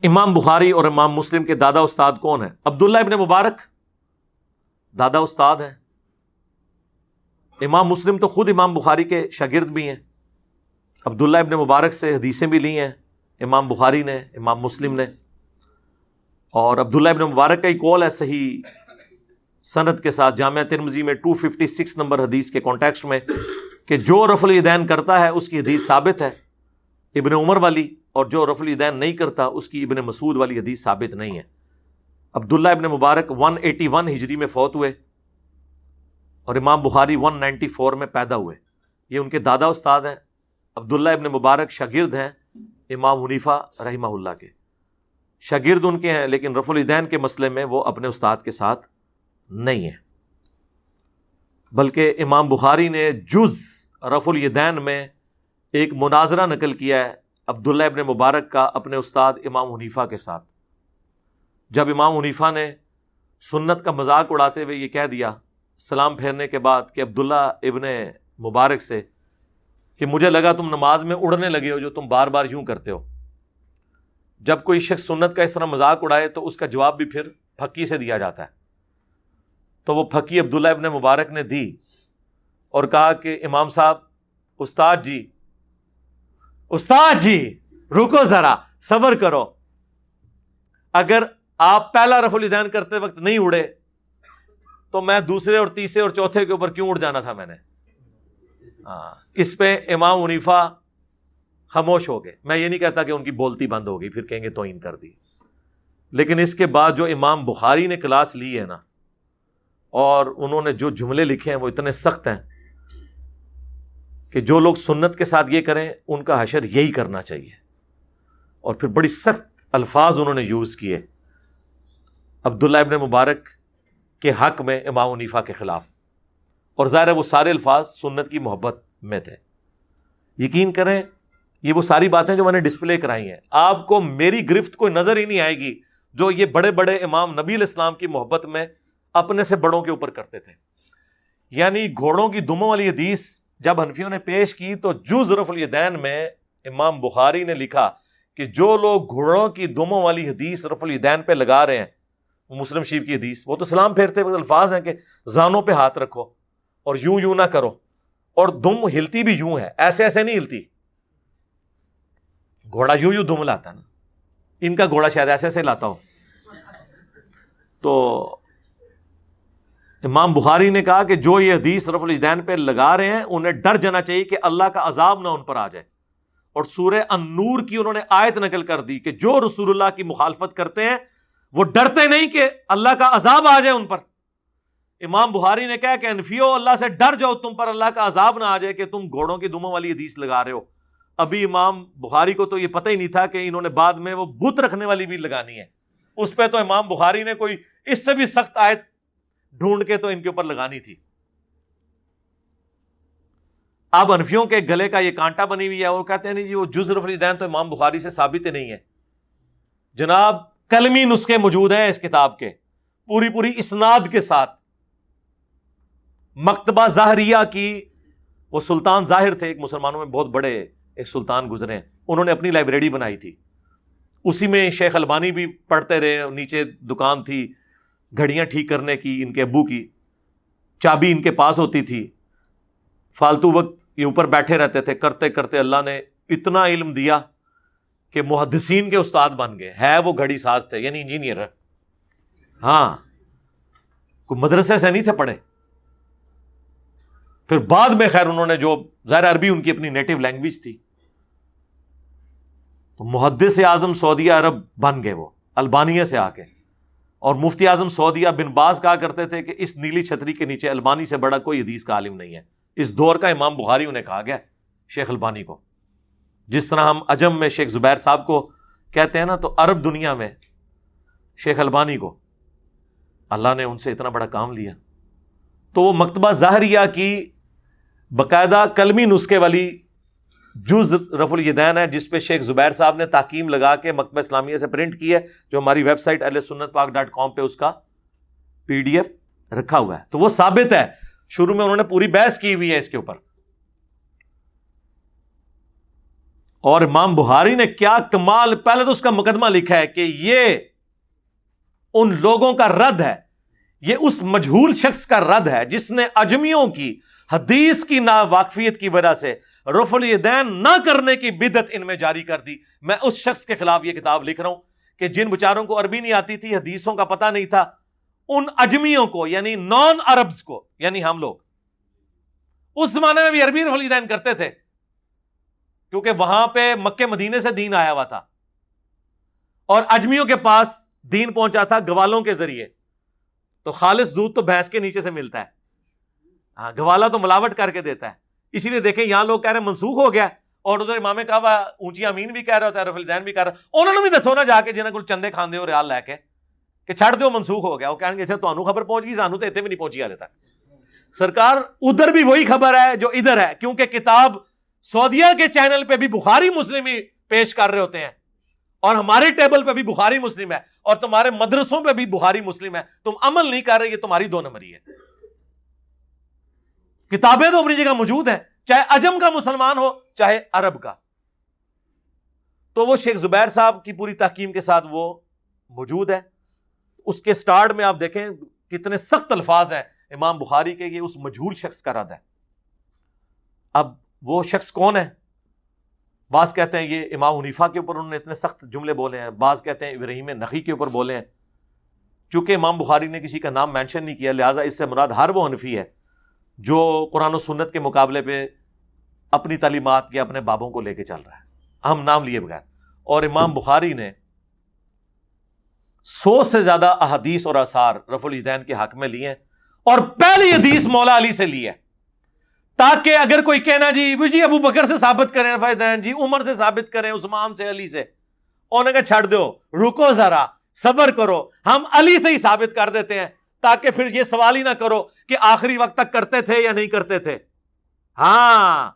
امام بخاری اور امام مسلم کے دادا استاد کون ہیں؟ عبداللہ ابن مبارک دادا استاد ہیں. امام مسلم تو خود امام بخاری کے شاگرد بھی ہیں. عبداللہ ابن مبارک سے حدیثیں بھی لی ہیں امام بخاری نے، امام مسلم نے. اور عبداللہ ابن مبارک کا ہی قول ہے صحیح سند کے ساتھ جامعہ ترمذی میں 256 نمبر حدیث کے کانٹیکسٹ میں کہ جو رفع الیدین کرتا ہے اس کی حدیث ثابت ہے ابن عمر والی، اور جو رفع الیدین نہیں کرتا اس کی ابن مسعود والی حدیث ثابت نہیں ہے. عبداللہ ابن مبارک 181 ہجری میں فوت ہوئے اور امام بخاری 194 میں پیدا ہوئے. یہ ان کے دادا استاد ہیں. عبداللہ ابن مبارک شاگرد ہیں امام حنیفہ رحمہ اللہ کے، شاگرد ان کے ہیں، لیکن رفع الیدین کے مسئلے میں وہ اپنے استاد کے ساتھ نہیں ہیں. بلکہ امام بخاری نے جز رفع الیدین میں ایک مناظرہ نقل کیا ہے عبداللہ ابن مبارک کا اپنے استاد امام حنیفہ کے ساتھ. جب امام حنیفہ نے سنت کا مذاق اڑاتے ہوئے یہ کہہ دیا سلام پھیرنے کے بعد کہ عبداللہ ابن مبارک سے کہ مجھے لگا تم نماز میں اڑنے لگے ہو جو تم بار بار یوں کرتے ہو. جب کوئی شخص سنت کا اس طرح مذاق اڑائے تو اس کا جواب بھی پھر پھکی سے دیا جاتا ہے. تو وہ پھکی عبداللہ ابن مبارک نے دی اور کہا کہ امام صاحب، استاد جی رکو ذرا، صبر کرو. اگر آپ پہلا رفع الیدین کرتے وقت نہیں اڑے تو میں دوسرے اور تیسرے اور چوتھے کے اوپر کیوں اڑ جانا تھا میں نے. اس پہ امام حنیفہ خاموش ہو گئے. میں یہ نہیں کہتا کہ ان کی بولتی بند ہو گئی، پھر کہیں گے توہین کر دی، لیکن اس کے بعد جو امام بخاری نے کلاس لی ہے نا، اور انہوں نے جو جملے لکھے ہیں وہ اتنے سخت ہیں کہ جو لوگ سنت کے ساتھ یہ کریں ان کا حشر یہی کرنا چاہیے. اور پھر بڑی سخت الفاظ انہوں نے یوز کیے عبداللہ ابن مبارک کے حق میں امام حنیفہ کے خلاف، اور ظاہر ہے وہ سارے الفاظ سنت کی محبت میں تھے. یقین کریں یہ وہ ساری باتیں جو میں نے ڈسپلے کرائی ہیں، آپ کو میری گرفت کوئی نظر ہی نہیں آئے گی جو یہ بڑے بڑے امام نبی علیہ السلام کی محبت میں اپنے سے بڑوں کے اوپر کرتے تھے. یعنی گھوڑوں کی دموں والی حدیث جب حنفیوں نے پیش کی تو جز رفع الیدین میں امام بخاری نے لکھا کہ جو لوگ گھوڑوں کی دموں والی حدیث رفع الیدین پہ لگا رہے ہیں، وہ مسلم شریف کی حدیث، وہ تو سلام پھیرتے وقت الفاظ ہیں کہ زانوں پہ ہاتھ رکھو اور یوں نہ کرو، اور دم ہلتی بھی یوں ہے، ایسے ایسے نہیں ہلتی. گھوڑا یوں دم لاتا نا، ان کا گھوڑا شاید ایسے ایسے لاتا ہو. تو امام بخاری نے کہا کہ جو یہ حدیث رفع الیدین پہ لگا رہے ہیں انہیں ڈر جانا چاہیے کہ اللہ کا عذاب نہ ان پر آ جائے. اور سورہ النور کی انہوں نے آیت نقل کر دی کہ جو رسول اللہ کی مخالفت کرتے ہیں وہ ڈرتے نہیں کہ اللہ کا عذاب آ جائے ان پر. امام بخاری نے کہا کہ انفیو اللہ سے ڈر جاؤ تم پر اللہ کا عذاب نہ آ جائے کہ تم گھوڑوں کی دموں والی حدیث لگا رہے ہو. ابھی امام بخاری کو تو یہ پتہ ہی نہیں تھا کہ انہوں نے بعد میں وہ بت رکھنے والی بھی لگانی ہے. اس پہ تو امام بخاری نے کوئی اس سے بھی سخت آیت ڈھونڈ کے تو ان کے اوپر لگانی تھی. اب حنفیوں کے گلے کا یہ کانٹا بنی ہوئی ہے، وہ کہتے ہیں نہیں جی وہ جز رفع الیدین تو امام بخاری سے ثابت ہی نہیں ہے. جناب کلمی نسخے موجود ہیں اس کتاب کے پوری اسناد کے ساتھ. مکتبہ ظاہریہ کی، وہ سلطان ظاہر تھے ایک مسلمانوں میں بہت بڑے ایک سلطان گزرے ہیں، انہوں نے اپنی لائبریری بنائی تھی، اسی میں شیخ البانی بھی پڑھتے رہے. نیچے دکان تھی گھڑیاں ٹھیک کرنے کی، ان کے ابو کی چابی ان کے پاس ہوتی تھی. فالتو وقت یہ اوپر بیٹھے رہتے تھے، کرتے کرتے اللہ نے اتنا علم دیا کہ محدثین کے استاد بن گئے. ہے وہ گھڑی ساز تھے، یعنی انجینئر. ہاں، کوئی مدرسے سے نہیں تھے پڑھے. پھر بعد میں خیر انہوں نے جو ظاہر عربی ان کی اپنی نیٹو لینگویج تھی، تو محدث اعظم سعودیہ عرب بن گئے وہ البانیہ سے آ کے. اور مفتی اعظم سعودیہ بن باز کہا کرتے تھے کہ اس نیلی چھتری کے نیچے البانی سے بڑا کوئی حدیث کا عالم نہیں ہے. اس دور کا امام بخاری انہیں کہا گیا شیخ البانی کو. جس طرح ہم عجم میں شیخ زبیر صاحب کو کہتے ہیں نا، تو عرب دنیا میں شیخ البانی کو اللہ نے ان سے اتنا بڑا کام لیا. تو وہ مکتبہ ظاہریہ کی باقاعدہ کلمی نسخے والی جز رفع الیدین ہے، جس پہ شیخ زبیر صاحب نے تحکیم لگا کے مکتبہ اسلامیہ سے پرنٹ کی ہے، جو ہماری ویب سائٹ ahlsunnatpak.com پہ اس کا PDF رکھا ہوا ہے. تو وہ ثابت ہے، شروع میں انہوں نے پوری بحث کی ہوئی ہے اس کے اوپر. اور امام بخاری نے کیا کمال، پہلے تو اس کا مقدمہ لکھا ہے کہ یہ ان لوگوں کا رد ہے، یہ اس مجہول شخص کا رد ہے جس نے عجمیوں کی حدیث کی ناواقفیت کی وجہ سے رفع الیدین نہ کرنے کی بدعت ان میں جاری کر دی۔ میں اس شخص کے خلاف یہ کتاب لکھ رہا ہوں کہ جن بچاروں کو عربی نہیں آتی تھی، حدیثوں کا پتہ نہیں تھا، ان عجمیوں کو، یعنی نان عربز کو، یعنی ہم لوگ اس زمانے میں بھی عربی رفع الیدین کرتے تھے کیونکہ وہاں پہ مکے مدینے سے دین آیا ہوا تھا اور عجمیوں کے پاس دین پہنچا تھا گوالوں کے ذریعے، تو خالص دودھ تو بھینس کے نیچے سے ملتا ہے، ہاں گوالا تو ملاوٹ کر کے دیتا ہے۔ اسی لیے دیکھیں یہاں لوگ کہہ رہے ہیں منسوخ ہو گیا، اور ادھر امام کعبہ اونچی امین بھی کہہ رہا ہوتا ہے، رفع الیدین بھی کہہ رہا، انہوں نے بھی دسو نا جا کے جنہاں کو چندے کھاندے ہو ریال لے کے کہ چھڑ دیو منسوخ ہو گیا، وہ کہیں گے اچھا تانوں خبر پہنچ گئی، سانوں تو اتنے بھی نہیں پہنچی حالے تک۔ سرکار ادھر بھی وہی خبر ہے جو ادھر ہے، کیونکہ کتاب سعودیہ کے چینل پہ بھی بخاری مسلم ہی پیش کر رہے ہوتے ہیں اور ہمارے ٹیبل پہ بھی بخاری مسلم ہے اور تمہارے مدرسوں پہ بھی بخاری مسلم ہے، تم عمل نہیں کر رہے، یہ تمہاری دو نمبری ہے۔ کتابیں تو اپنی جگہ موجود ہیں، چاہے عجم کا مسلمان ہو چاہے عرب کا۔ تو وہ شیخ زبیر صاحب کی پوری تحکیم کے ساتھ وہ موجود ہے۔ اس کے سٹارٹ میں آپ دیکھیں کتنے سخت الفاظ ہیں امام بخاری کے، یہ اس مجہول شخص کا رد ہے۔ اب وہ شخص کون ہے؟ بعض کہتے ہیں یہ امام حنیفہ کے اوپر انہوں نے اتنے سخت جملے بولے ہیں، بعض کہتے ہیں ابراہیم نخعی کے اوپر بولے ہیں۔ چونکہ امام بخاری نے کسی کا نام مینشن نہیں کیا، لہٰذا اس سے مراد ہر وہ حنفی ہے جو قرآن و سنت کے مقابلے پہ اپنی تعلیمات یا اپنے بابوں کو لے کے چل رہا ہے، ہم نام لیے بغیر۔ اور امام بخاری نے 100 سے زیادہ احادیث اور آثار رفع الیدین کے حق میں لیے ہیں، اور پہلی حدیث مولا علی سے لی ہے، تاکہ اگر کوئی کہنا جی ابو بکر سے ثابت کریں رفع الیدین، جی عمر سے ثابت کریں، عثمان سے، علی سے، انہوں نے کہا چھڑ دو، رکو ذرا، صبر کرو، ہم علی سے ہی ثابت کر دیتے ہیں، تاکہ پھر یہ سوال ہی نہ کرو کہ آخری وقت تک کرتے تھے یا نہیں کرتے تھے۔ ہاں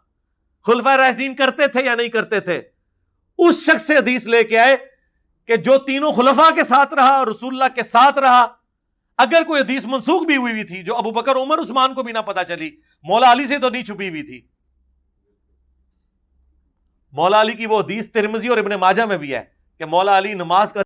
خلفائے راشدین کرتے تھے یا نہیں کرتے تھے۔ اس شخص سے حدیث لے کے آئے کہ جو تینوں خلفاء کے ساتھ رہا اور رسول اللہ کے ساتھ رہا، اگر کوئی حدیث منسوخ بھی ہوئی تھی جو ابو بکر عمر عثمان کو بھی نہ پتا چلی، مولا علی سے تو نہیں چھپی ہوئی تھی۔ مولا علی کی وہ حدیث ترمذی اور ابن ماجہ میں بھی ہے کہ مولا علی نماز کا